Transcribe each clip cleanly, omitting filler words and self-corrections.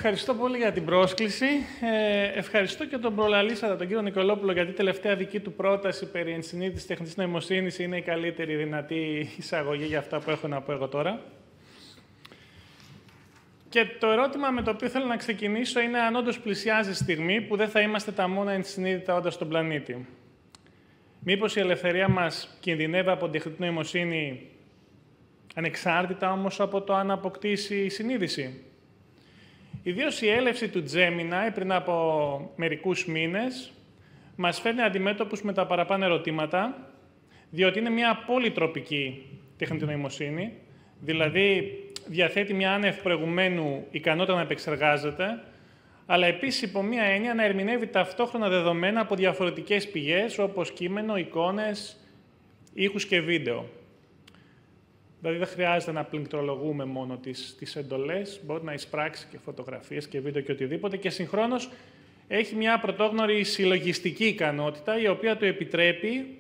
Ευχαριστώ πολύ για την πρόσκληση. Ευχαριστώ και τον προλαλήσαντα, τον κύριο Νικολόπουλο, γιατί η τελευταία δική του πρόταση περί ενσυνείδητης τεχνητής νοημοσύνης είναι η καλύτερη δυνατή εισαγωγή για αυτά που έχω να πω εγώ τώρα. Και το ερώτημα με το οποίο θέλω να ξεκινήσω είναι αν όντως πλησιάζει η στιγμή που δεν θα είμαστε τα μόνα ενσυνείδητα όντα στον πλανήτη. Μήπως η ελευθερία μας κινδυνεύει από την τεχνητή νοημοσύνη ανεξάρτητα όμως από το αν αποκτήσει η συνείδηση. Ιδίως η έλευση του Gemini πριν από μερικούς μήνες μας φέρνει αντιμέτωπους με τα παραπάνω ερωτήματα, διότι είναι μια πολυτροπική τεχνητή νοημοσύνη, δηλαδή διαθέτει μια άνευ προηγουμένου ικανότητα να επεξεργάζεται, αλλά επίσης υπό μία έννοια να ερμηνεύει ταυτόχρονα δεδομένα από διαφορετικές πηγές, όπως κείμενο, εικόνες, ήχους και βίντεο. Δηλαδή δεν χρειάζεται να πληκτρολογούμε μόνο τις εντολές, μπορεί να εισπράξει και φωτογραφίες και βίντεο και οτιδήποτε και συγχρόνως έχει μια πρωτόγνωρη συλλογιστική ικανότητα η οποία του επιτρέπει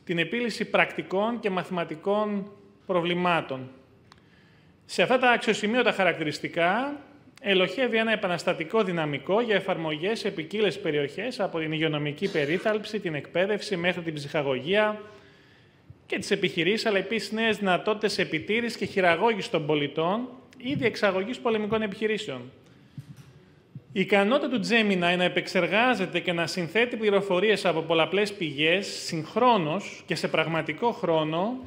την επίλυση πρακτικών και μαθηματικών προβλημάτων. Σε αυτά τα αξιοσημείωτα χαρακτηριστικά ελοχεύει ένα επαναστατικό δυναμικό για εφαρμογές σε ποικίλες περιοχές από την υγειονομική περίθαλψη, την εκπαίδευση μέχρι την ψυχαγωγία και τις επιχειρήσεις, αλλά επίσης νέες δυνατότητες επιτήρησης και χειραγώγησης των πολιτών ή διεξαγωγής πολεμικών επιχειρήσεων. Η ικανότητα του Gemini να επεξεργάζεται και να συνθέτει πληροφορίες από πολλαπλές πηγές συγχρόνως και σε πραγματικό χρόνο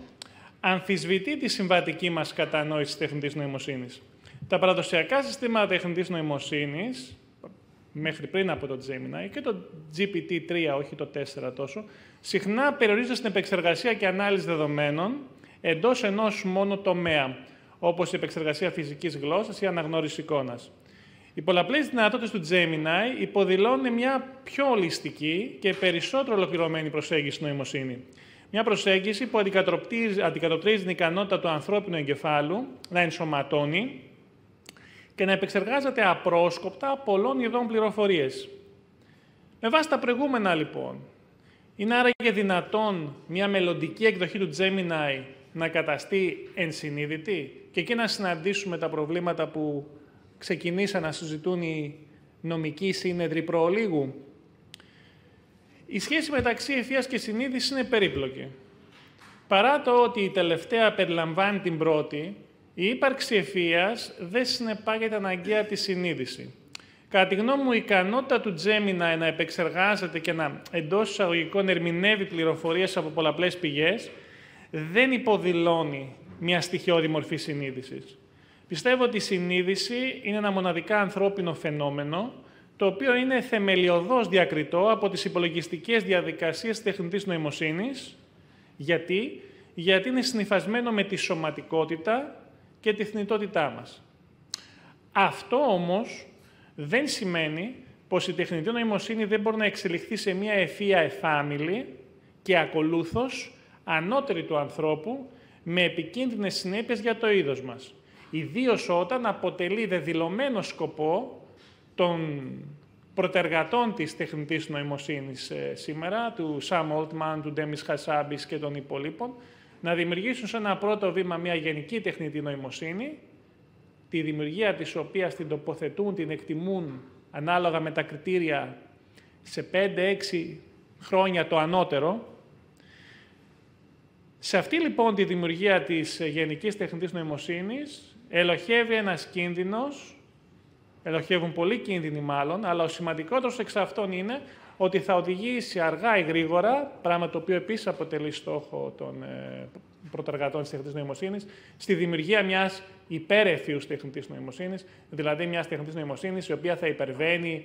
αμφισβητεί τη συμβατική μας κατανόηση της τεχνητής νοημοσύνης. Τα παραδοσιακά συστήματα τεχνητής νοημοσύνης, μέχρι πριν από το Gemini και το GPT-3, όχι το 4 τόσο, συχνά περιορίζονται στην επεξεργασία και ανάλυση δεδομένων εντός ενός μόνο τομέα, όπως η επεξεργασία φυσικής γλώσσας ή αναγνώριση εικόνας. Οι πολλαπλές δυνατότητες του Gemini υποδηλώνουν μια πιο ολιστική και περισσότερο ολοκληρωμένη προσέγγιση στην νοημοσύνη. Μια προσέγγιση που αντικατοπτρίζει την ικανότητα του ανθρώπινου εγκεφάλου να ενσωματώνει και να επεξεργάζεται απρόσκοπτα πολλών ειδών πληροφορίες. Με βάση τα προηγούμενα, λοιπόν, είναι άραγε δυνατόν μια μελλοντική εκδοχή του Gemini να καταστεί ενσυνείδητη και εκεί να συναντήσουμε τα προβλήματα που ξεκινήσαν να συζητούν οι νομικοί σύνεδροι προολίγου. Η σχέση μεταξύ ευφυΐας και συνείδησης είναι περίπλοκη. Παρά το ότι η τελευταία περιλαμβάνει την πρώτη, η ύπαρξη ευφυΐας δεν συνεπάγεται αναγκαία τη συνείδηση. Κατά τη γνώμη μου, η ικανότητα του Gemini να επεξεργάζεται και να εντός εισαγωγικών ερμηνεύει πληροφορίες από πολλαπλές πηγές δεν υποδηλώνει μια στοιχειώδη μορφή συνείδησης. Πιστεύω ότι η συνείδηση είναι ένα μοναδικά ανθρώπινο φαινόμενο, το οποίο είναι θεμελιωδώς διακριτό από τις υπολογιστικές διαδικασίες της τεχνητής νοημοσύνης. Γιατί είναι συνυφασμένο με τη σωματικότητα και τη θνητότητά μας. Αυτό όμως δεν σημαίνει πως η τεχνητή νοημοσύνη δεν μπορεί να εξελιχθεί σε μια ευφυΐα εφάμιλη και ακολούθως ανώτερη του ανθρώπου με επικίνδυνες συνέπειες για το είδος μας. Ιδίως όταν αποτελεί δεδηλωμένο σκοπό των πρωτεργατών της τεχνητής νοημοσύνης σήμερα, του Sam Altman, του Demis Hassabis και των υπολείπων, να δημιουργήσουν σε ένα πρώτο βήμα μια γενική τεχνητή νοημοσύνη, τη δημιουργία της οποίας την τοποθετούν, την εκτιμούν ανάλογα με τα κριτήρια σε 5-6 χρόνια το ανώτερο. Σε αυτή λοιπόν τη δημιουργία της γενικής τεχνητής νοημοσύνης ελοχεύει ένας κίνδυνος, ελοχεύουν πολλοί κίνδυνοι μάλλον, αλλά ο σημαντικότερος εξ αυτών είναι ότι θα οδηγήσει αργά ή γρήγορα, πράγμα το οποίο επίσης αποτελεί στόχο των πρωτεργατών της τεχνητής νοημοσύνης, στη δημιουργία μιας υπερευφύους τεχνητής νοημοσύνης, δηλαδή μιας τεχνητής νοημοσύνης η οποία θα υπερβαίνει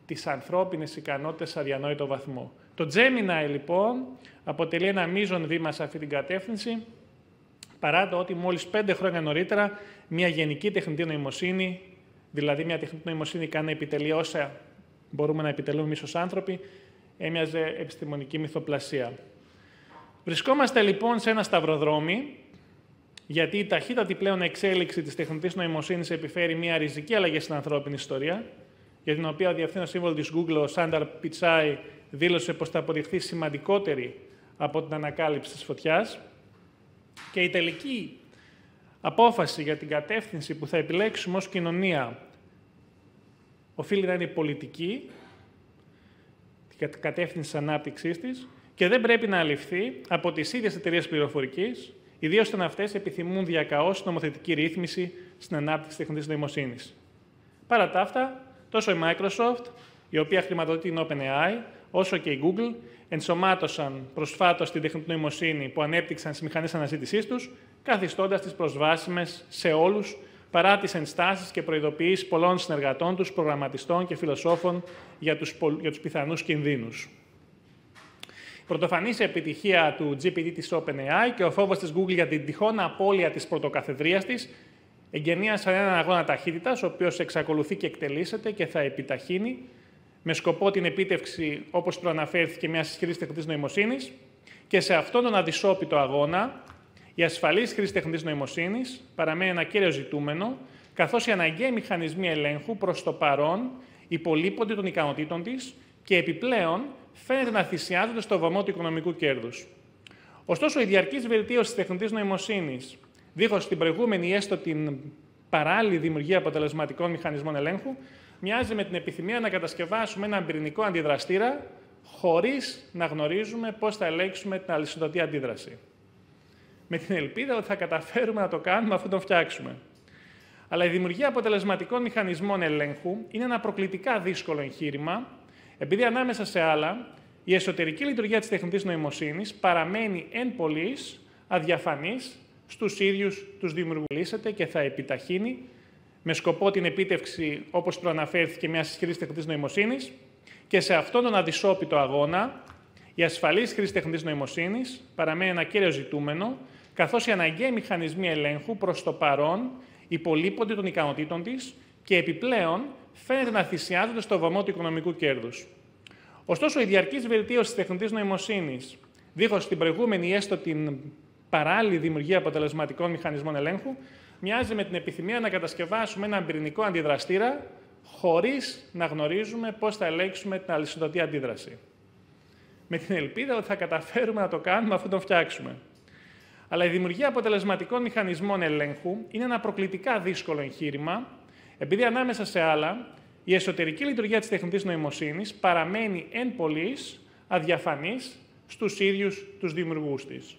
τις ανθρώπινες ικανότητες σε αδιανόητο βαθμό. Το Gemini, λοιπόν, αποτελεί ένα μείζον βήμα σε αυτή την κατεύθυνση, παρά το ότι μόλις 5 χρόνια νωρίτερα μια γενική τεχνητή νοημοσύνη, δηλαδή μια τεχνητή νοημοσύνη ικανή να επιτελεί όσα μπορούμε να επιτελούμε εμείς ως άνθρωποι, έμοιαζε επιστημονική μυθοπλασία. Βρισκόμαστε λοιπόν σε ένα σταυροδρόμι, γιατί η ταχύτατη πλέον εξέλιξη της τεχνητής νοημοσύνης επιφέρει μια ριζική αλλαγή στην ανθρώπινη ιστορία, για την οποία ο διευθύνων σύμβολος της Google, ο Σάνταρ Πιτσάι, δήλωσε πως θα αποδειχθεί σημαντικότερη από την ανακάλυψη της φωτιάς. Και η τελική απόφαση για την κατεύθυνση που θα επιλέξουμε ως κοινωνία οφείλει να είναι πολιτική, την κατεύθυνση της ανάπτυξής της, και δεν πρέπει να αληφθεί από τις ίδιες εταιρείες πληροφορικής, ιδίως όταν αυτές επιθυμούν διακαώς νομοθετική ρύθμιση στην ανάπτυξη τεχνητής νοημοσύνης. Παρά τα αυτά, τόσο η Microsoft, η οποία χρηματοδοτεί την OpenAI, όσο και η Google, ενσωμάτωσαν προσφάτως την τεχνητή νοημοσύνη που ανέπτυξαν στις μηχανές αναζήτησής τους, καθιστώντας τις προσβάσιμες σε όλους, παρά τις ενστάσεις και προειδοποιήσεις πολλών συνεργατών τους, προγραμματιστών και φιλοσόφων για τους πιθανούς κινδύνους. Η πρωτοφανής επιτυχία του GPT της OpenAI και ο φόβος της Google για την τυχόν απώλεια της πρωτοκαθεδρίας της εγγενίασαν έναν αγώνα ταχύτητας, ο οποίος εξακολουθεί και εκτελήσεται και θα επιταχύνει, με σκοπό την επίτευξη, όπως προαναφέρθηκε, μιας ισχυρής τεχνητής νοημοσύνης, και σε αυτόν τον αδυσόπιτο αγώνα η ασφαλής χρήση τεχνητής νοημοσύνης παραμένει ένα κύριο ζητούμενο, καθώς οι αναγκαίοι μηχανισμοί ελέγχου προς το παρόν υπολείπονται των ικανοτήτων της και επιπλέον φαίνεται να θυσιάζονται στο βωμό του οικονομικού κέρδους. Ωστόσο, η διαρκής βελτίωση της τεχνητής νοημοσύνης, δίχως την προηγούμενη ή έστω την παράλληλη δημιουργία αποτελεσματικών μηχανισμών ελέγχου, μοιάζει με την επιθυμία να κατασκευάσουμε έναν πυρηνικό αντιδραστήρα χωρίς να γνωρίζουμε πώς θα ελέγξουμε την αλυσιδωτή αντίδραση. Με την ελπίδα ότι θα καταφέρουμε να το κάνουμε αφού τον φτιάξουμε. Αλλά η δημιουργία αποτελεσματικών μηχανισμών ελέγχου είναι ένα προκλητικά δύσκολο εγχείρημα, επειδή ανάμεσα σε άλλα, η εσωτερική λειτουργία της τεχνητής νοημοσύνης παραμένει εν πολλοίς αδιαφανής στους ίδιους τους δημιουργούς και θα επιταχύνει, με σκοπό την επίτευξη, όπως προαναφέρθηκε, μιας ισχυρής τεχνητής νοημοσύνης, και σε αυτόν τον αδυσόπιτο αγώνα η ασφαλής χρήση τεχνητής νοημοσύνης παραμένει ένα κύριο ζητούμενο, καθώς οι αναγκαίοι μηχανισμοί ελέγχου προς το παρόν υπολείπονται των ικανοτήτων της και επιπλέον φαίνεται να θυσιάζονται στο βωμό του οικονομικού κέρδους. Ωστόσο, η διαρκής βελτίωση της τεχνητής νοημοσύνης, δίχως την προηγούμενη ή έστω την παράλληλη δημιουργία αποτελεσματικών μηχανισμών ελέγχου, μοιάζει με την επιθυμία να κατασκευάσουμε έναν πυρηνικό αντιδραστήρα χωρίς να γνωρίζουμε πώς θα ελέγξουμε την αλυσιδωτή αντίδραση. Με την ελπίδα ότι θα καταφέρουμε να το κάνουμε αφού τον φτιάξουμε. Αλλά η δημιουργία αποτελεσματικών μηχανισμών ελέγχου είναι ένα προκλητικά δύσκολο εγχείρημα, επειδή ανάμεσα σε άλλα, η εσωτερική λειτουργία της τεχνητής νοημοσύνης παραμένει εν πολλοίς αδιαφανής στους ίδιους τους δημιουργούς της.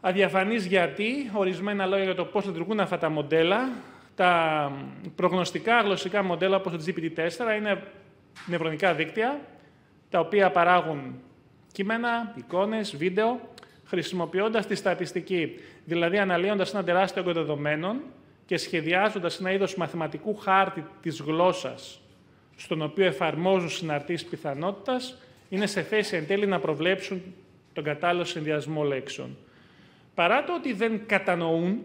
Αδιαφανής γιατί, ορισμένα λόγια για το πώς λειτουργούν αυτά τα μοντέλα, τα προγνωστικά γλωσσικά μοντέλα όπως το GPT-4 είναι νευρονικά δίκτυα, τα οποία παράγουν κείμενα, εικόνες, βίντεο, χρησιμοποιώντας τη στατιστική, δηλαδή αναλύοντας ένα τεράστιο όγκο δεδομένων και σχεδιάζοντας ένα είδος μαθηματικού χάρτη της γλώσσας, στον οποίο εφαρμόζουν συναρτήσεις πιθανότητας, είναι σε θέση εν τέλει να προβλέψουν τον κατάλληλο συνδυασμό λέξεων. Παρά το ότι δεν κατανοούν,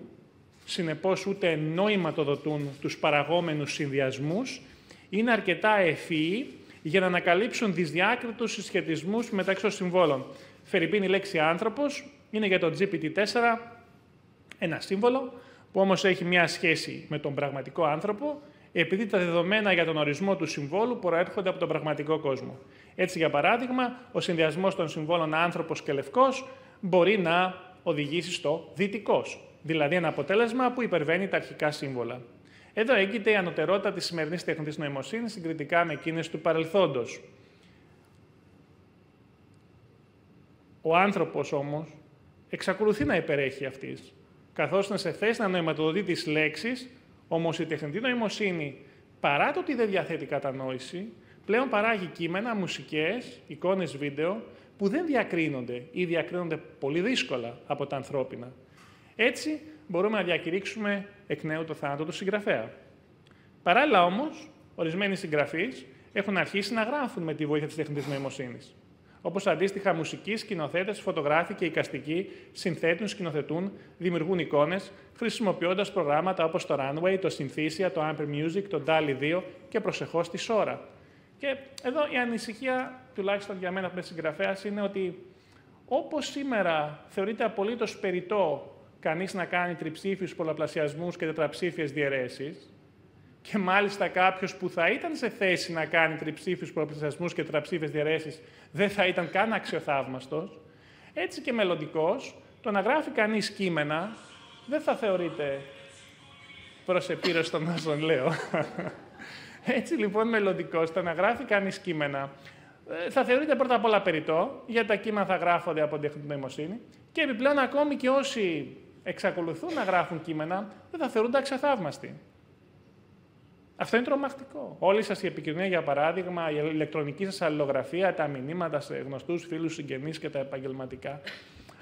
συνεπώς ούτε νοηματοδοτούν τους παραγόμενους συνδυασμούς, είναι αρκετά ευφυοί για να ανακαλύψουν δυσδιάκριτους συσχετισμούς μεταξύ των συμβόλων. Φερειπίν η λέξη άνθρωπος είναι για το GPT-4 ένα σύμβολο, που όμως έχει μια σχέση με τον πραγματικό άνθρωπο, επειδή τα δεδομένα για τον ορισμό του συμβόλου προέρχονται από τον πραγματικό κόσμο. Έτσι, για παράδειγμα, ο συνδυασμός των συμβόλων άνθρωπος και λευκός μπορεί να οδηγήσει στο δυτικός, δηλαδή ένα αποτέλεσμα που υπερβαίνει τα αρχικά σύμβολα. Εδώ έγκυται η ανωτερότητα της σημερινής τεχνητής νοημοσύνης συγκριτικά με εκείνες του παρελθόντος. Ο άνθρωπος όμως εξακολουθεί να υπερέχει αυτής, καθώς είναι σε θέση να νοηματοδοτεί τις λέξεις, όμως η τεχνητή νοημοσύνη, παρά το ότι δεν διαθέτει κατανόηση, πλέον παράγει κείμενα, μουσικές, εικόνες, βίντεο, που δεν διακρίνονται ή διακρίνονται πολύ δύσκολα από τα ανθρώπινα. Έτσι, μπορούμε να διακηρύξουμε εκ νέου το θάνατο του συγγραφέα. Παράλληλα όμως, ορισμένοι συγγραφείς έχουν αρχίσει να γράφουν με τη βοήθεια της τεχνητής νοημοσύνης. Όπως αντίστοιχα μουσικοί, σκηνοθέτες, φωτογράφοι και εικαστικοί συνθέτουν, σκηνοθετούν, δημιουργούν εικόνες, χρησιμοποιώντας προγράμματα όπως το Runway, το Synthesia, το Amper Music, το DALL-E 2 και προσεχώς τη Sora. Και εδώ η ανησυχία, τουλάχιστον για μένα που είμαι συγγραφέας, είναι ότι όπως σήμερα θεωρείται απολύτως περιττό κανείς να κάνει τριψήφιους πολλαπλασιασμούς και τετραψήφιες διαιρέσεις, και μάλιστα κάποιος που θα ήταν σε θέση να κάνει τριψήφιους πολλαπλασιασμούς και τετραψήφιες διαιρέσεις δεν θα ήταν καν αξιοθαύμαστος, έτσι και μελλοντικώς το να γράφει κανείς κείμενα δεν θα θεωρείται προς επίρρωση των όσων λέω. Έτσι λοιπόν μελλοντικώς, το να γράφει κανείς κείμενα θα θεωρείται πρώτα απ' όλα περιττό, γιατί τα κείμενα θα γράφονται από την τεχνητή νοημοσύνη και επιπλέον ακόμη και όσοι εξακολουθούν να γράφουν κείμενα δεν θα θεωρούνται αξιοθαύμαστοι. Αυτό είναι τρομακτικό. Όλη σας η επικοινωνία, για παράδειγμα, η ηλεκτρονική σας αλληλογραφία, τα μηνύματα σε γνωστούς φίλους, συγγενείς και τα επαγγελματικά,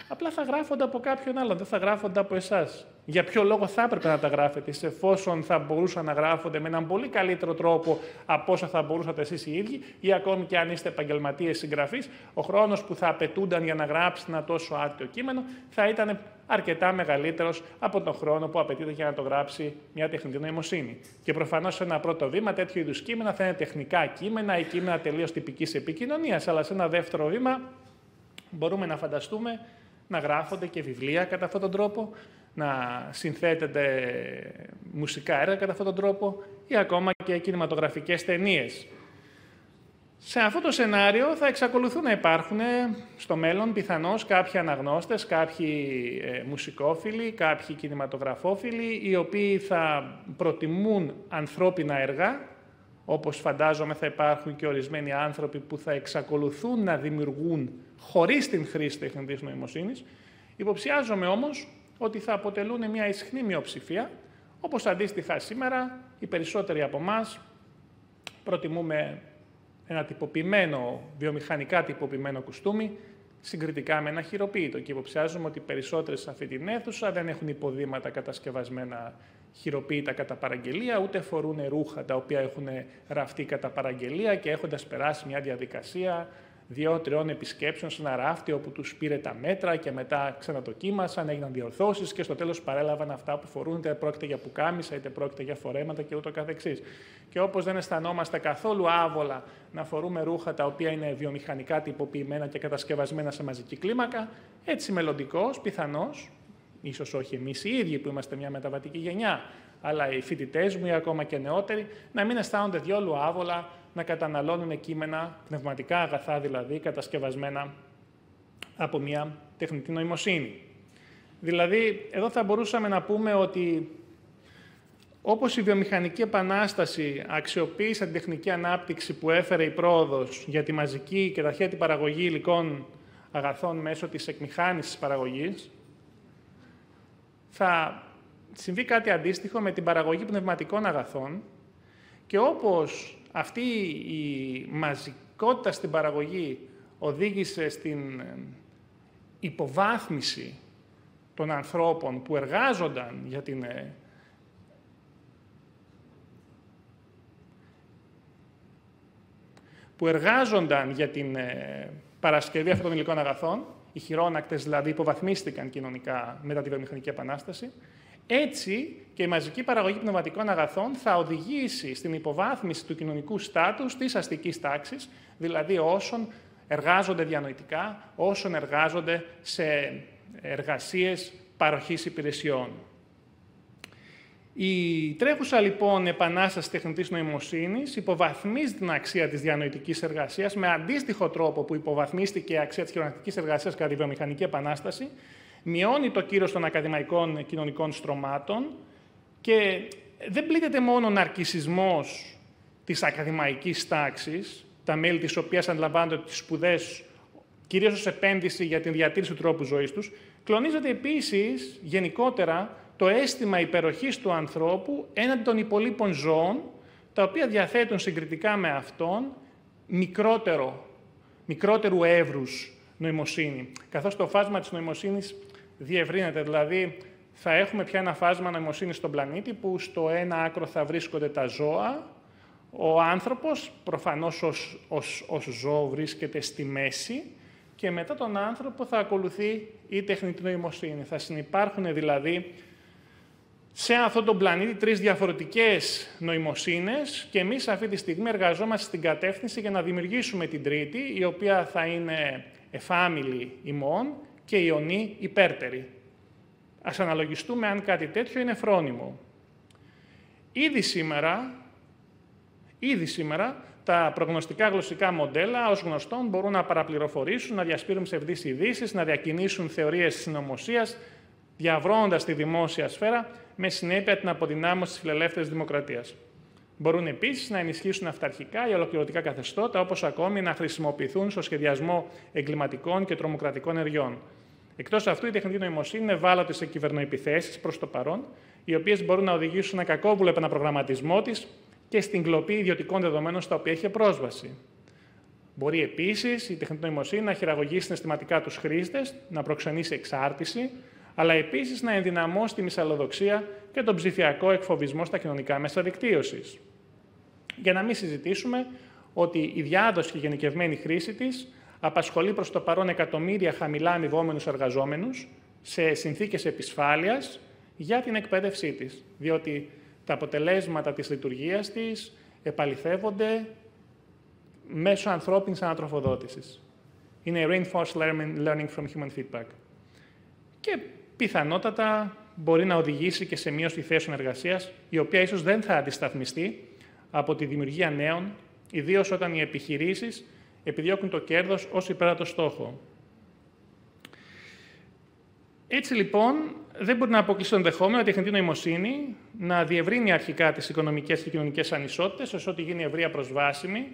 απλά θα γράφονται από κάποιον άλλον, δεν θα γράφονται από εσάς. Για ποιο λόγο θα έπρεπε να τα γράφετε, εφόσον θα μπορούσαν να γράφονται με έναν πολύ καλύτερο τρόπο από όσα θα μπορούσατε εσείς οι ίδιοι, ή ακόμη και αν είστε επαγγελματίες συγγραφείς, ο χρόνος που θα απαιτούνταν για να γράψετε ένα τόσο άτιο κείμενο θα ήταν αρκετά μεγαλύτερος από τον χρόνο που απαιτείται για να το γράψει μια τεχνητή νοημοσύνη. Και προφανώς σε ένα πρώτο βήμα τέτοιου είδους κείμενα θα είναι τεχνικά κείμενα ή κείμενα τελείως τυπικής επικοινωνίας, αλλά σε ένα δεύτερο βήμα μπορούμε να φανταστούμε να γράφονται και βιβλία κατά αυτόν τον τρόπο, να συνθέτεται μουσικά έργα κατά αυτόν τον τρόπο ή ακόμα και κινηματογραφικές ταινίες. Σε αυτό το σενάριο θα εξακολουθούν να υπάρχουν στο μέλλον πιθανώς κάποιοι αναγνώστες, κάποιοι μουσικόφιλοι, κάποιοι κινηματογραφόφιλοι, οι οποίοι θα προτιμούν ανθρώπινα έργα, όπως φαντάζομαι θα υπάρχουν και ορισμένοι άνθρωποι που θα εξακολουθούν να δημιουργούν χωρίς την χρήση τεχνητής νοημοσύνης. Υποψιάζομαι όμως ότι θα αποτελούν μια ισχνή μειοψηφία, όπως αντίστοιχα σήμερα οι περισσότεροι από εμάς προτιμούμε ένα τυποποιημένο, βιομηχανικά τυποποιημένο κουστούμι, συγκριτικά με ένα χειροποίητο. Και υποψιάζομαι ότι οι περισσότεροι σε αυτή την αίθουσα δεν έχουν υποδήματα κατασκευασμένα χειροποίητα κατά παραγγελία, ούτε φορούν ρούχα τα οποία έχουν ραφτεί κατά παραγγελία και έχοντας περάσει μια διαδικασία 2-3 επισκέψεων σε ένα ράφτη όπου τους πήρε τα μέτρα και μετά ξαναδοκίμασαν, έγιναν διορθώσεις και στο τέλος παρέλαβαν αυτά που φορούν, είτε πρόκειται για πουκάμισα, είτε πρόκειται για φορέματα και ούτω καθεξής. Και όπως δεν αισθανόμαστε καθόλου άβολα να φορούμε ρούχα τα οποία είναι βιομηχανικά τυποποιημένα και κατασκευασμένα σε μαζική κλίμακα, έτσι μελλοντικώς, πιθανώς, ίσως όχι εμείς οι ίδιοι που είμαστε μια μεταβατική γενιά, αλλά οι φοιτητές μου ή ακόμα και νεότεροι, να μην αισθάνονται διόλου άβολα να καταναλώνουν κείμενα, πνευματικά αγαθά δηλαδή, κατασκευασμένα από μια τεχνητή νοημοσύνη. Δηλαδή, εδώ θα μπορούσαμε να πούμε ότι όπως η βιομηχανική επανάσταση αξιοποίησε την τεχνική ανάπτυξη που έφερε η πρόοδος για τη μαζική και ταχαίτη παραγωγή υλικών αγαθών μέσω της εκμηχάνησης παραγωγής, θα συμβεί κάτι αντίστοιχο με την παραγωγή πνευματικών αγαθών και όπως αυτή η μαζικότητα στην παραγωγή οδήγησε στην υποβάθμιση των ανθρώπων που εργάζονταν για την παρασκευή αυτών των υλικών αγαθών, οι χειρόνακτες δηλαδή υποβαθμίστηκαν κοινωνικά μετά τη βιομηχανική επανάσταση, έτσι και η μαζική παραγωγή πνευματικών αγαθών θα οδηγήσει στην υποβάθμιση του κοινωνικού στάτους της αστικής τάξης, δηλαδή όσων εργάζονται διανοητικά, όσων εργάζονται σε εργασίες παροχής υπηρεσιών. Η τρέχουσα λοιπόν επανάσταση τεχνητής νοημοσύνης υποβαθμίζει την αξία της διανοητικής εργασίας με αντίστοιχο τρόπο που υποβαθμίστηκε η αξία της χειρονακτικής εργασίας κατά τη βιομηχανική επανάσταση, μειώνει το κύρος των ακαδημαϊκών κοινωνικών στρωμάτων και δεν πλήττεται μόνο ο ναρκισσισμός της ακαδημαϊκής τάξης, τα μέλη της οποίας αντιλαμβάνονται τις σπουδές κυρίως ως επένδυση για την διατήρηση του τρόπου ζωής τους, κλονίζεται επίσης γενικότερα το αίσθημα υπεροχής του ανθρώπου έναντι των υπολείπων ζώων, τα οποία διαθέτουν συγκριτικά με αυτόν μικρότερου εύρους νοημοσύνη. Καθώς το φάσμα της νοημοσύνης διευρύνεται, δηλαδή θα έχουμε πια ένα φάσμα νοημοσύνης στον πλανήτη που στο ένα άκρο θα βρίσκονται τα ζώα, ο άνθρωπος προφανώς ως ζώο βρίσκεται στη μέση και μετά τον άνθρωπο θα ακολουθεί η τεχνητή νοημοσύνη. Θα συνυπάρχουν δηλαδή σε αυτόν τον πλανήτη τρεις διαφορετικές νοημοσύνες και εμείς αυτή τη στιγμή εργαζόμαστε στην κατεύθυνση για να δημιουργήσουμε την τρίτη, η οποία θα είναι εφάμιλη ημών και ιονή υπέρτερη. Ας αναλογιστούμε αν κάτι τέτοιο είναι φρόνιμο. Ήδη σήμερα τα προγνωστικά γλωσσικά μοντέλα, ως γνωστόν, μπορούν να παραπληροφορήσουν, να διασπείρουν ψευδείς ειδήσεις, να διακινήσουν θεωρίες συνωμοσίας, διαβρώνοντας τη δημόσια σφαίρα με συνέπεια την αποδυνάμωση της φιλελεύθερης δημοκρατίας. Μπορούν επίσης να ενισχύσουν αυταρχικά ή ολοκληρωτικά καθεστώτα, όπως ακόμη να χρησιμοποιηθούν στο σχεδιασμό εγκληματικών και τρομοκρατικών ενεργειών. Εκτός αυτού, η τεχνητή νοημοσύνη είναι ευάλωτη σε κυβερνοεπιθέσεις προς το παρόν, οι οποίες μπορούν να οδηγήσουν σε ένα κακόβουλο επαναπρογραμματισμό της και στην κλοπή ιδιωτικών δεδομένων στα οποία έχει πρόσβαση. Μπορεί επίσης η τεχνητή νοημοσύνη να χειραγωγήσει συναισθηματικά τους χρήστες, να προξενήσει εξάρτηση, αλλά επίσης να ενδυναμώσει τη μυσαλλοδοξία και τον ψηφιακό εκφοβισμό στα κοινωνικά μέσα δικτύωσης. Για να μην συζητήσουμε ότι η διάδοση και η γενικευμένη χρήση της απασχολεί προς το παρόν εκατομμύρια χαμηλά αμοιβόμενους εργαζόμενους σε συνθήκες επισφάλειας για την εκπαίδευσή της, διότι τα αποτελέσματα της λειτουργίας της επαληθεύονται μέσω ανθρώπινης ανατροφοδότησης. Είναι reinforced learning from human feedback. Και πιθανότατα μπορεί να οδηγήσει και σε μείωση θέσεων εργασίας, η οποία ίσως δεν θα αντισταθμιστεί από τη δημιουργία νέων, ιδίως όταν οι επιχειρήσεις επιδιώκουν το κέρδος ως υπέρτατο στόχο. Έτσι λοιπόν, δεν μπορεί να αποκλείσει το ενδεχόμενο η τεχνητή νοημοσύνη να διευρύνει αρχικά τις οικονομικές και κοινωνικές ανισότητες, ώστε ό,τι γίνει ευρεία προσβάσιμη,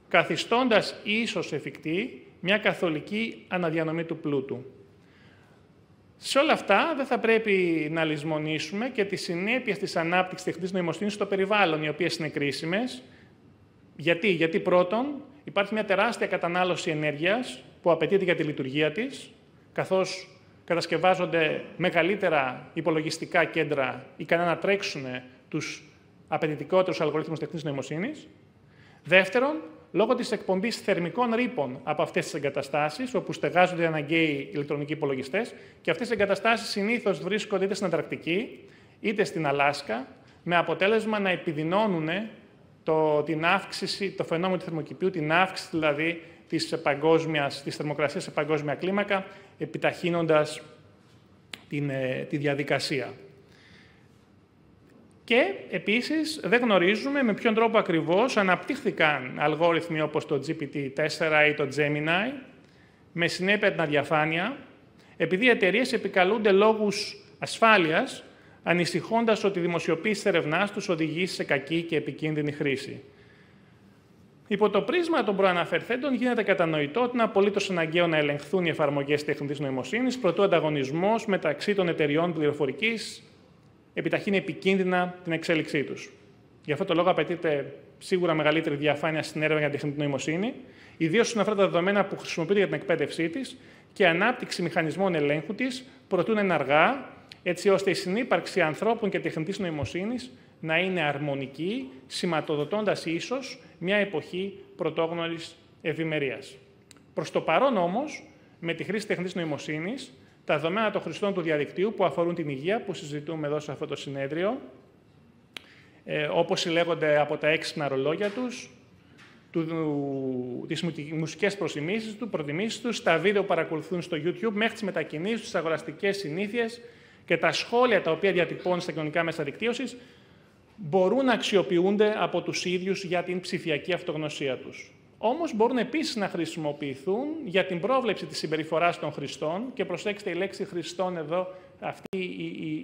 καθιστώντας ίσως εφικτή μια καθολική αναδιανομή του πλούτου. Σε όλα αυτά, δεν θα πρέπει να λησμονήσουμε και τις συνέπειες της ανάπτυξης τεχνητής νοημοσύνης στο περιβάλλον, οι οποίες είναι κρίσιμες. Γιατί πρώτον, υπάρχει μια τεράστια κατανάλωση ενέργειας που απαιτείται για τη λειτουργία της, καθώς κατασκευάζονται μεγαλύτερα υπολογιστικά κέντρα ικανά να τρέξουν τους απαιτητικότερους αλγορίθμους τεχνητής νοημοσύνης. Δεύτερον, λόγω της εκπομπής θερμικών ρήπων από αυτές τις εγκαταστάσεις, όπου στεγάζονται οι αναγκαίοι ηλεκτρονικοί υπολογιστές, και αυτές οι εγκαταστάσεις συνήθως βρίσκονται είτε στην Ανταρκτική είτε στην Αλάσκα, με αποτέλεσμα να επιδεινώνουν το φαινόμενο του θερμοκηπίου, την αύξηση δηλαδή της θερμοκρασίας σε παγκόσμια κλίμακα, επιταχύνοντας τη διαδικασία. Και επίσης δεν γνωρίζουμε με ποιον τρόπο ακριβώς αναπτύχθηκαν αλγόριθμοι όπως το GPT-4 ή το Gemini, με συνέπεια την αδιαφάνεια, επειδή οι εταιρείες επικαλούνται λόγους ασφάλειας, ανησυχώντας ότι η δημοσιοποίηση της ερευνάς τους οδηγήσει σε κακή και επικίνδυνη χρήση. Υπό το πρίσμα των προαναφερθέντων γίνεται κατανοητό ότι είναι απολύτως αναγκαίο να ελεγχθούν οι εφαρμογές τεχνητής νοημοσύνης, προτού ο ανταγωνισμός μεταξύ των εταιριών πληροφορικής επιταχύνει επικίνδυνα την εξέλιξή τους. Γι' αυτό το λόγο απαιτείται σίγουρα μεγαλύτερη διαφάνεια στην έρευνα για την τεχνητή νοημοσύνη, ιδίως όσον αφορά τα δεδομένα που χρησιμοποιούνται για την εκπαίδευσή της και ανάπτυξη μηχανισμών ελέγχου της, προτού είναι αργά, έτσι ώστε η συνύπαρξη ανθρώπων και τεχνητής νοημοσύνης να είναι αρμονική, σηματοδοτώντας ίσως μια εποχή πρωτόγνωρης ευημερίας. Προς το παρόν όμως, με τη χρήση τεχνητής νοημοσύνης, τα δεδομένα των χρηστών του διαδικτύου που αφορούν την υγεία, που συζητούμε εδώ σε αυτό το συνέδριο, όπως συλλέγονται από τα έξυπνα ρολόγια τους, τις μουσικές προτιμήσεις τους, τα βίντεο που παρακολουθούν στο YouTube, μέχρι τις μετακινήσεις, τις αγοραστικές συνήθειες και τα σχόλια τα οποία διατυπώνουν στα κοινωνικά μέσα δικτύωσης, μπορούν να αξιοποιούνται από τους ίδιους για την ψηφιακή αυτογνωσία τους. Όμως μπορούν επίσης να χρησιμοποιηθούν για την πρόβλεψη της συμπεριφοράς των χρηστών, και προσέξτε η λέξη χρηστών εδώ, αυτή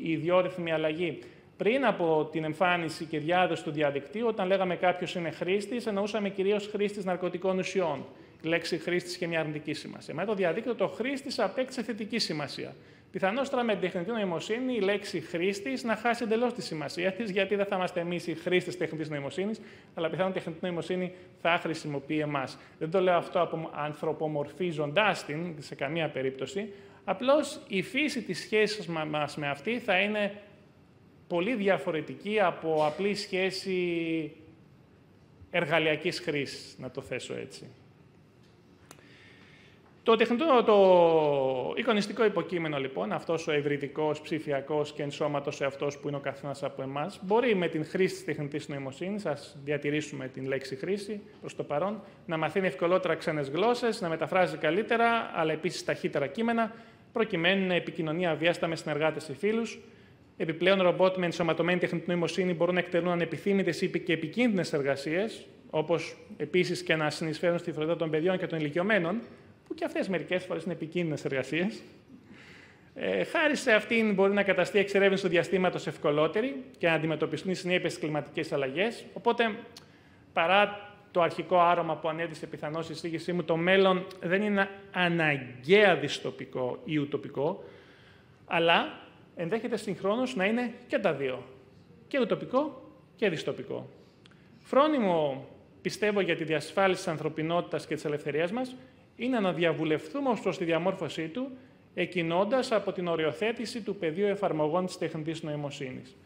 η ιδιόρυθμη αλλαγή. Πριν από την εμφάνιση και διάδοση του διαδικτύου, όταν λέγαμε κάποιος είναι χρήστης, εννοούσαμε κυρίως χρήστης ναρκωτικών ουσιών. Η λέξη χρήστης είχε μια αρνητική σημασία. Με το διαδίκτυο το χρήστης απέκτησε θετική σημασία. Πιθανώς τώρα με την τεχνητή νοημοσύνη η λέξη χρήστης να χάσει εντελώς τη σημασία της, γιατί δεν θα είμαστε εμείς οι χρήστες τεχνητής νοημοσύνης, αλλά πιθανόν η τεχνητή νοημοσύνη θα χρησιμοποιεί εμάς. Δεν το λέω αυτό ανθρωπομορφίζοντάς την σε καμία περίπτωση. Απλώς η φύση της σχέσης μας με αυτή θα είναι πολύ διαφορετική από απλή σχέση εργαλειακής χρήσης, να το θέσω έτσι. Το εικονιστικό υποκείμενο, λοιπόν, αυτός ο ευρυτικός, ψηφιακός και ενσώματος σε αυτός που είναι ο καθένας από εμάς, μπορεί με την χρήση της τεχνητής νοημοσύνης, ας διατηρήσουμε την λέξη χρήση προς το παρόν, να μαθαίνει ευκολότερα ξένες γλώσσες, να μεταφράζει καλύτερα, αλλά επίσης ταχύτερα κείμενα, προκειμένου να επικοινωνεί αβίαστα με συνεργάτες ή φίλους. Επιπλέον, ρομπότ με ενσωματωμένη τεχνητή νοημοσύνη μπορούν να εκτελούν ανεπιθύμητες ή και επικίνδυνες εργασίες, όπως επίσης και να συνεισφέρουν στη φροντίδα των παιδιών και των ηλικιωμένων, που και αυτές μερικές φορές είναι επικίνδυνες εργασίες. Χάρη σε αυτήν μπορεί να καταστεί η εξερεύνηση του διαστήματος ευκολότερη και να αντιμετωπιστούν οι συνέπειες στις κλιματικές αλλαγές. Οπότε, παρά το αρχικό άρωμα που ανέδειξε πιθανώς η εισήγησή μου, το μέλλον δεν είναι αναγκαία δυστοπικό ή ουτοπικό, αλλά ενδέχεται συγχρόνως να είναι και τα δύο. Και ουτοπικό και δυστοπικό. Φρόνιμο, πιστεύω, για τη διασφάλιση της ανθρωπινότητας και της ελευθερίας μας είναι να διαβουλευτούμε ως προς τη διαμόρφωσή του, εκκινώντας από την οριοθέτηση του πεδίου εφαρμογών της τεχνητής νοημοσύνης.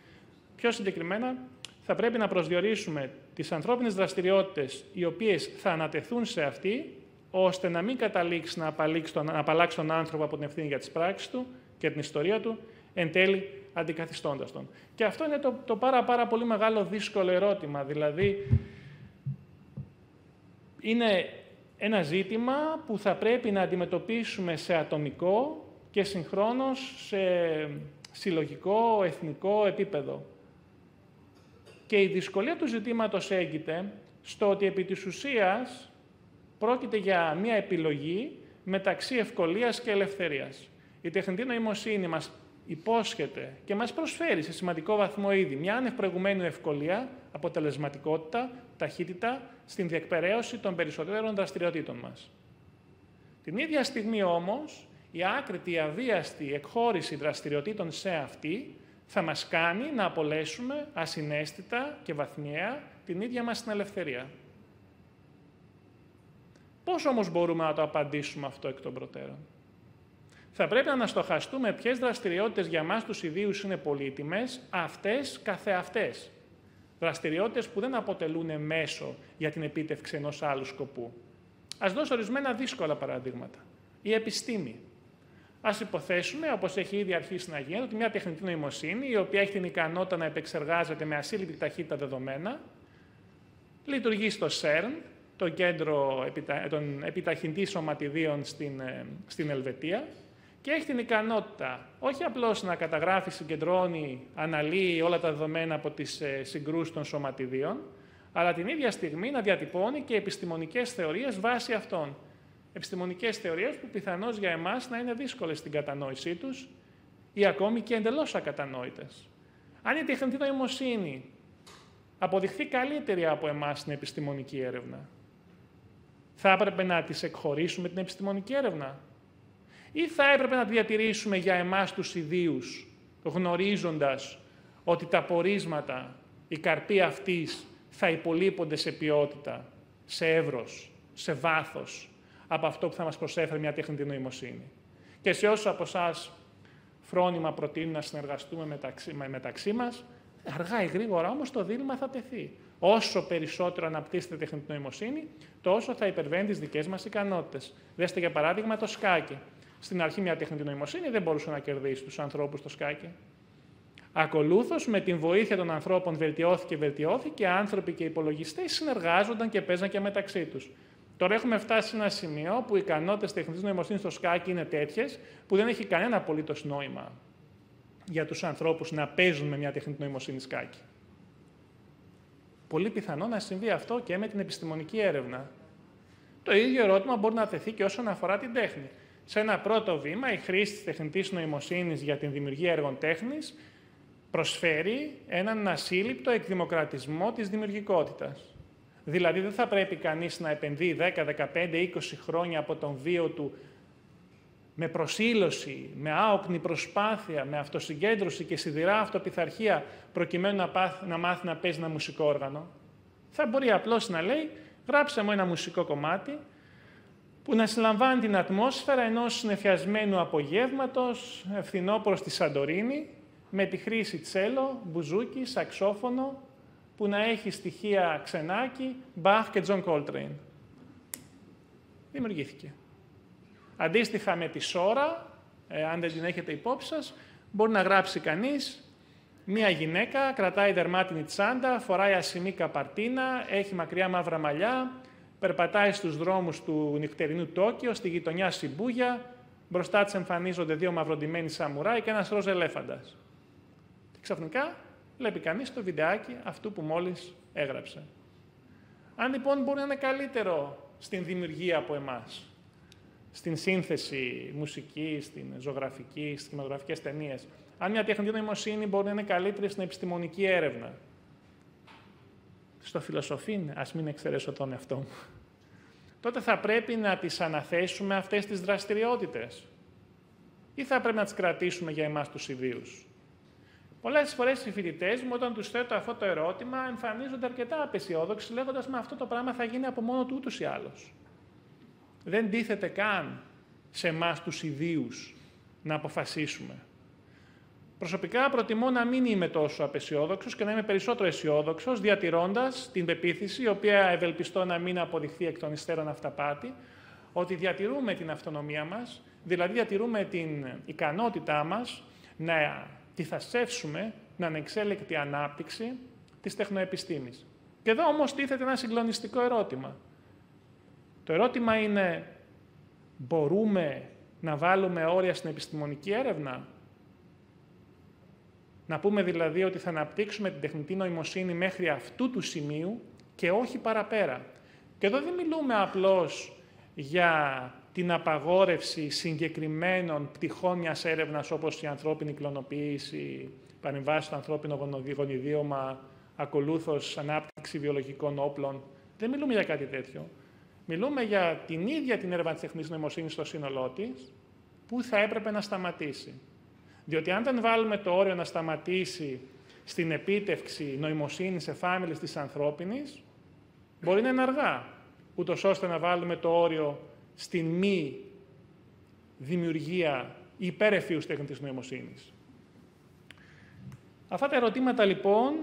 Πιο συγκεκριμένα, θα πρέπει να προσδιορίσουμε τις ανθρώπινες δραστηριότητες οι οποίες θα ανατεθούν σε αυτή, ώστε να μην καταλήξει να απαλλάξει τον άνθρωπο από την ευθύνη για τις πράξεις του και την ιστορία του, εν τέλει αντικαθιστώντας τον. Και αυτό είναι το πάρα πολύ μεγάλο δύσκολο ερώτημα. Δηλαδή, είναι ένα ζήτημα που θα πρέπει να αντιμετωπίσουμε σε ατομικό και συγχρόνως σε συλλογικό, εθνικό επίπεδο. Και η δυσκολία του ζητήματος έγκυται στο ότι επί της ουσίας πρόκειται για μια επιλογή μεταξύ ευκολίας και ελευθερίας. Η τεχνητή νοημοσύνη μας υπόσχεται και μας προσφέρει σε σημαντικό βαθμό ήδη μια άνευ προηγουμένου ευκολία, αποτελεσματικότητα, ταχύτητα στην διεκπεραίωση των περισσότερων δραστηριοτήτων μας. Την ίδια στιγμή όμως, η άκρητη, αβίαστη εκχώρηση δραστηριοτήτων σε αυτή θα μας κάνει να απολέσουμε ασυναίσθητα και βαθμιαία την ίδια μας την ελευθερία. Πώς όμως μπορούμε να το απαντήσουμε αυτό εκ των προτέρων? Θα πρέπει να αναστοχαστούμε ποιες δραστηριότητες για μας τους ιδίους είναι πολύτιμες, αυτές καθεαυτές. Δραστηριότητες που δεν αποτελούν μέσο για την επίτευξη ενός άλλου σκοπού. Ας δώσω ορισμένα δύσκολα παραδείγματα. Η επιστήμη. Ας υποθέσουμε, όπως έχει ήδη αρχίσει να γίνεται, ότι μια τεχνητή νοημοσύνη, η οποία έχει την ικανότητα να επεξεργάζεται με ασύλληπτη ταχύτητα δεδομένα, λειτουργεί στο CERN, το κέντρο των επιταχυντή σωματιδίων στην Ελβετία, και έχει την ικανότητα όχι απλώς να καταγράφει, συγκεντρώνει, αναλύει όλα τα δεδομένα από τις συγκρούσεις των σωματιδίων, αλλά την ίδια στιγμή να διατυπώνει και επιστημονικές θεωρίες βάσει αυτών. Επιστημονικές θεωρίες που πιθανώς για εμάς να είναι δύσκολες στην κατανόησή τους ή ακόμη και εντελώς ακατανόητες. Αν η τεχνητή νοημοσύνη αποδειχθεί καλύτερη από εμάς στην επιστημονική έρευνα, θα έπρεπε να τις εκχωρήσουμε την επιστημονική έρευνα ή θα έπρεπε να τη διατηρήσουμε για εμάς τους ιδίους, γνωρίζοντας ότι τα πορίσματα, οι καρποί αυτής θα υπολείπονται σε ποιότητα, σε εύρος, σε βάθος, από αυτό που θα μας προσέφερε μια τεχνητή νοημοσύνη. Και σε όσους από εσάς φρόνιμα προτείνουν να συνεργαστούμε μεταξύ μας, αργά ή γρήγορα όμως το δίλημμα θα τεθεί. Όσο περισσότερο αναπτύσσεται τεχνητή νοημοσύνη, τόσο θα υπερβαίνει τις δικές μας ικανότητες. Δέστε για παράδειγμα το σκάκι. Στην αρχή μια τεχνητή νοημοσύνη δεν μπορούσε να κερδίσει τους ανθρώπους στο σκάκι. Ακολούθως, με την βοήθεια των ανθρώπων βελτιώθηκε, άνθρωποι και υπολογιστές συνεργάζονταν και παίζαν και μεταξύ τους. Τώρα έχουμε φτάσει σε ένα σημείο που οι ικανότητες τεχνητής νοημοσύνης στο σκάκι είναι τέτοιες που δεν έχει κανένα απολύτως νόημα για τους ανθρώπους να παίζουν με μια τεχνητή νοημοσύνη σκάκι. Πολύ πιθανό να συμβεί αυτό και με την επιστημονική έρευνα. Το ίδιο ερώτημα μπορεί να τεθεί και όσον αφορά την τέχνη. Σε ένα πρώτο βήμα, η χρήση της τεχνητής νοημοσύνης για την δημιουργία έργων τέχνης προσφέρει έναν ασύλληπτο εκδημοκρατισμό της δημιουργικότητας. Δηλαδή, δεν θα πρέπει κανείς να επενδύει 10, 15, 20 χρόνια από τον βίο του με προσήλωση, με άοκνη προσπάθεια, με αυτοσυγκέντρωση και σιδηρά αυτοπιθαρχία, προκειμένου να μάθει να παίζει ένα μουσικό όργανο. Θα μπορεί απλώς να λέει, γράψε μου ένα μουσικό κομμάτι, που να συλλαμβάνει την ατμόσφαιρα ενός συννεφιασμένου απογεύματος, φθινόπωρο στη Σαντορίνη, με τη χρήση τσέλο, μπουζούκι, σαξόφωνο, που να έχει στοιχεία Ξενάκη, Μπαχ και Τζον Κόλτρεϊν. Δημιουργήθηκε. Αντίστοιχα με τη Σόρα, αν δεν την έχετε υπόψη σας, μπορεί να γράψει κανείς μία γυναίκα, κρατάει δερμάτινη τσάντα, φοράει ασημή καπαρτίνα, έχει μακριά μαύρα μαλλιά, περπατάει στους δρόμους του νυχτερινού Τόκιο, στη γειτονιά Σιμπούγια, μπροστά της εμφανίζονται δύο μαυροντημένοι σαμουράι και ένας ροζ ελέφαντας. Και ξαφνικά βλέπει κανείς το βιντεάκι αυτού που μόλις έγραψε. Αν λοιπόν μπορεί να είναι καλύτερο στην δημιουργία από εμάς, στην σύνθεση μουσική, στην ζωγραφική, στις κινηματογραφικές ταινίες, αν μια τεχνητή νοημοσύνη μπορεί να είναι καλύτερη στην επιστημονική έρευνα, στο φιλοσοφήν, ας μην εξαιρέσω τον εαυτό μου, τότε θα πρέπει να τις αναθέσουμε αυτές τις δραστηριότητες ή θα πρέπει να τις κρατήσουμε για εμάς τους ιδίους. Πολλές φορές οι φοιτητές μου, όταν τους θέτω αυτό το ερώτημα, εμφανίζονται αρκετά απεσιόδοξοι, λέγοντας «Μα αυτό το πράγμα θα γίνει από μόνο του ούτως ή άλλως». Δεν τίθεται καν σε εμάς τους ιδίους να αποφασίσουμε. Προσωπικά προτιμώ να μην είμαι τόσο απεσιόδοξος και να είμαι περισσότερο αισιόδοξος, διατηρώντας την πεποίθηση, η οποία ευελπιστώ να μην αποδειχθεί εκ των υστέρων αυταπάτη, ότι διατηρούμε την αυτονομία μας, δηλαδή διατηρούμε την ικανότητά μας να τυθασεύσουμε την ανεξέλεκτη ανάπτυξη της τεχνοεπιστήμης. Και εδώ όμως τίθεται ένα συγκλονιστικό ερώτημα. Το ερώτημα είναι, μπορούμε να βάλουμε όρια στην επιστημονική έρευνα? Να πούμε δηλαδή ότι θα αναπτύξουμε την τεχνητή νοημοσύνη μέχρι αυτού του σημείου και όχι παραπέρα. Και εδώ δεν μιλούμε απλώς για την απαγόρευση συγκεκριμένων πτυχών μιας έρευνας, όπως η ανθρώπινη κλωνοποίηση, παρεμβάσεις στο ανθρώπινο γονιδίωμα, ακολούθως ανάπτυξη βιολογικών όπλων. Δεν μιλούμε για κάτι τέτοιο. Μιλούμε για την ίδια την έρευνα της τεχνητής νοημοσύνης στο σύνολό της, που θα έπρεπε να σταματήσει. Διότι αν δεν βάλουμε το όριο να σταματήσει στην επίτευξη νοημοσύνης εφάμιλης της ανθρώπινης, μπορεί να είναι αργά, ούτως ώστε να βάλουμε το όριο στην μη δημιουργία υπερεφύους τεχνητής νοημοσύνης. Αυτά τα ερωτήματα λοιπόν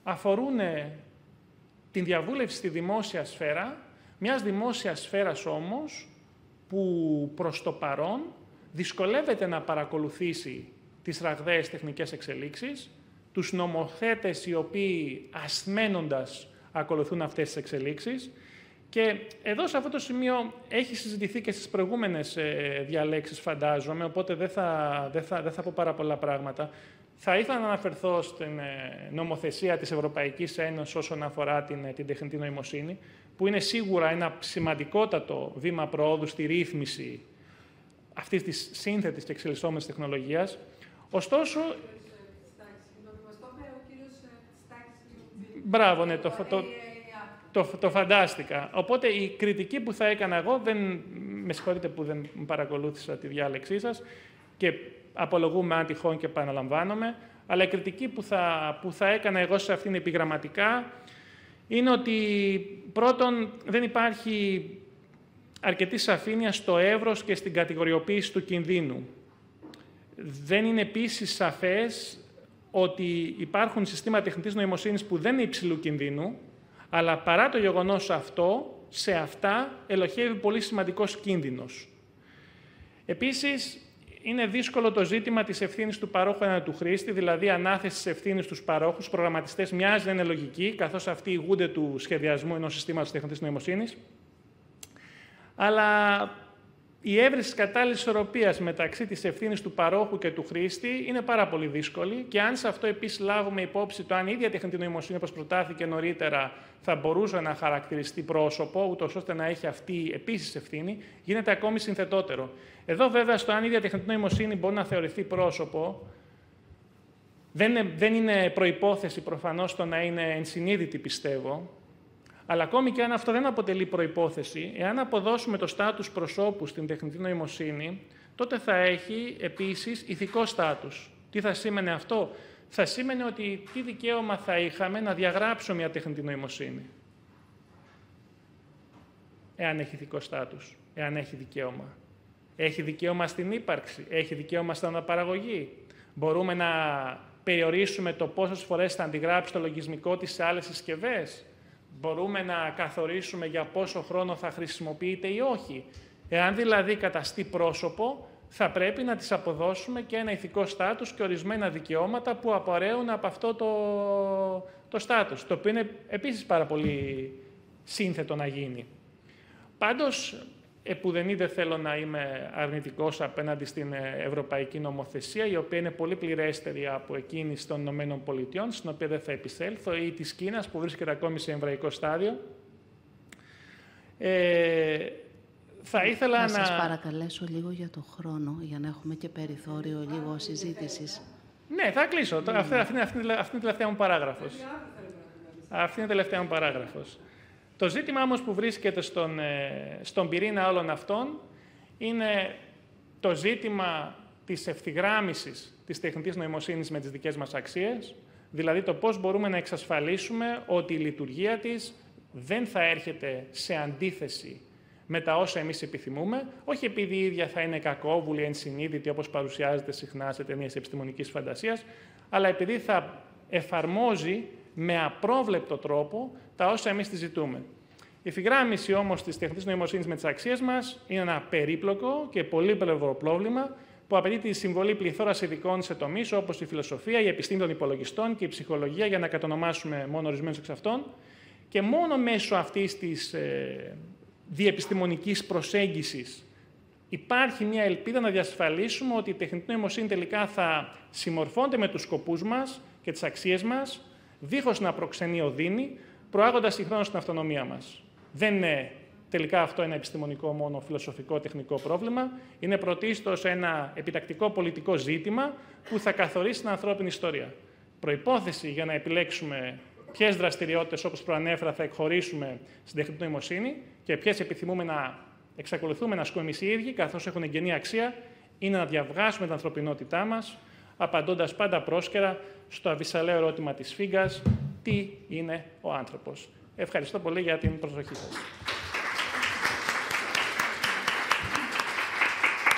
αφορούν την διαβούλευση στη δημόσια σφαίρα, μιας δημόσιας σφαίρας όμως που προς το παρόν δυσκολεύεται να παρακολουθήσει τις ραγδαίες τεχνικές εξελίξεις, τους νομοθέτες οι οποίοι ασθμένοντας ακολουθούν αυτές τις εξελίξεις. Και εδώ σε αυτό το σημείο έχει συζητηθεί και στις προηγούμενες διαλέξεις, φαντάζομαι, οπότε δεν θα πω πάρα πολλά πράγματα. Θα ήθελα να αναφερθώ στην νομοθεσία της Ευρωπαϊκής Ένωσης όσον αφορά την τεχνητή νοημοσύνη, που είναι σίγουρα ένα σημαντικότατο βήμα προόδου στη ρύθμιση αυτής της σύνθετης και εξελισσόμενης τεχνολογίας. Ωστόσο... Μπράβο, ναι, το φαντάστηκα. Οπότε η κριτική που θα έκανα εγώ, με συγχωρείτε που δεν παρακολούθησα τη διάλεξή σας και απολογούμε αν τυχόν και επαναλαμβάνομαι, αλλά η κριτική που θα έκανα εγώ σε αυτήν επιγραμματικά είναι ότι πρώτον δεν υπάρχει αρκετή σαφήνεια στο εύρος και στην κατηγοριοποίηση του κινδύνου. Δεν είναι επίσης σαφές ότι υπάρχουν συστήματα τεχνητής νοημοσύνης που δεν είναι υψηλού κινδύνου, αλλά παρά το γεγονός αυτό, σε αυτά ελοχεύει πολύ σημαντικός κίνδυνος. Επίσης, είναι δύσκολο το ζήτημα της ευθύνης του παρόχου έναντι του χρήστη, δηλαδή ανάθεση της ευθύνης στους παρόχους. Στους προγραμματιστές μοιάζει να είναι λογική, καθώς αυτοί ηγούνται του σχεδιασμού ενός συστήματος τεχνητής νοημοσύνης. Αλλά η έβριση της κατάλληλης ισορροπίας μεταξύ της ευθύνης του παρόχου και του χρήστη είναι πάρα πολύ δύσκολη και αν σε αυτό επίσης λάβουμε υπόψη το αν η ίδια τεχνητή νοημοσύνη, όπως προτάθηκε νωρίτερα, θα μπορούσε να χαρακτηριστεί πρόσωπο, ούτως ώστε να έχει αυτή επίσης ευθύνη, γίνεται ακόμη συνθετότερο. Εδώ βέβαια στο αν η ίδια τεχνητή νοημοσύνη μπορεί να θεωρηθεί πρόσωπο, δεν είναι προϋπόθεση προφανώς το να είναι ενσυνείδητη, πιστεύω. Αλλά ακόμη και αν αυτό δεν αποτελεί προϋπόθεση, εάν αποδώσουμε το στάτους προσώπου στην τεχνητή νοημοσύνη, τότε θα έχει επίσης ηθικό στάτους. Τι θα σήμαινε αυτό? Θα σήμαινε ότι τι δικαίωμα θα είχαμε να διαγράψουμε μια τεχνητή νοημοσύνη. Εάν έχει ηθικό στάτους, εάν έχει δικαίωμα. Έχει δικαίωμα στην ύπαρξη, έχει δικαίωμα στην αναπαραγωγή. Μπορούμε να περιορίσουμε το πόσες φορές θα αντιγράψει το λογισμικό της σε άλλες συσκευές. Μπορούμε να καθορίσουμε για πόσο χρόνο θα χρησιμοποιείται ή όχι. Εάν δηλαδή καταστεί πρόσωπο, θα πρέπει να της αποδώσουμε και ένα ηθικό στάτους και ορισμένα δικαιώματα που απορρέουν από αυτό το στάτους, το οποίο είναι επίσης πάρα πολύ σύνθετο να γίνει. Πάντως, επουδενή δεν θέλω να είμαι αρνητικός απέναντι στην ευρωπαϊκή νομοθεσία, η οποία είναι πολύ πληρέστερη από εκείνη των ΗΠΑ, στην οποία δεν θα επισέλθω, ή της Κίνας, που βρίσκεται ακόμη σε εμβραϊκό στάδιο. Θα ήθελα να σας παρακαλέσω λίγο για το χρόνο, για να έχουμε και περιθώριο λίγο συζήτησης. Ναι, θα κλείσω. Αυτή είναι η τελευταία μου παράγραφος. Αυτή είναι η τελευταία μου παράγραφος. Το ζήτημα όμως που βρίσκεται στον πυρήνα όλων αυτών είναι το ζήτημα της ευθυγράμμισης της τεχνητής νοημοσύνης με τις δικές μας αξίες, δηλαδή το πώς μπορούμε να εξασφαλίσουμε ότι η λειτουργία της δεν θα έρχεται σε αντίθεση με τα όσα εμείς επιθυμούμε, όχι επειδή η ίδια θα είναι κακόβουλη, ενσυνείδητη, όπως παρουσιάζεται συχνά σε ταινίες επιστημονικής φαντασίας, αλλά επειδή θα εφαρμόζει με απρόβλεπτο τρόπο τα όσα εμείς τη ζητούμε. Η ευθυγράμμιση όμως της τεχνητής νοημοσύνης με τις αξίες μας είναι ένα περίπλοκο και πολύπλευρο πρόβλημα που απαιτεί τη συμβολή πληθώρας ειδικών σε τομείς όπως η φιλοσοφία, η επιστήμη των υπολογιστών και η ψυχολογία, για να κατονομάσουμε μόνο ορισμένους εξ αυτών. Και μόνο μέσω αυτής της διεπιστημονικής προσέγγισης υπάρχει μια ελπίδα να διασφαλίσουμε ότι η τεχνητή νοημοσύνη τελικά θα συμμορφώνεται με τους σκοπούς μας και τις αξίες μας, δίχως να προξενεί οδύνη, προάγοντας συγχρόνως την αυτονομία μας. Δεν είναι τελικά αυτό ένα επιστημονικό μόνο φιλοσοφικό τεχνικό πρόβλημα, είναι πρωτίστως ένα επιτακτικό πολιτικό ζήτημα που θα καθορίσει την ανθρώπινη ιστορία. Προϋπόθεση για να επιλέξουμε ποιες δραστηριότητες, όπως προανέφερα, θα εκχωρήσουμε στην τεχνητή νοημοσύνη και ποιες επιθυμούμε να εξακολουθούμε να ασκούμε εμείς οι ίδιοι, καθώς έχουν εγγενή αξία, είναι να διαβγάσουμε την ανθρωπινότητά μας, απαντώντας πάντα πρόσκαιρα στο αβυσσαλαίο ερώτημα της Φίγκας, τι είναι ο άνθρωπος. Ευχαριστώ πολύ για την προσοχή σας.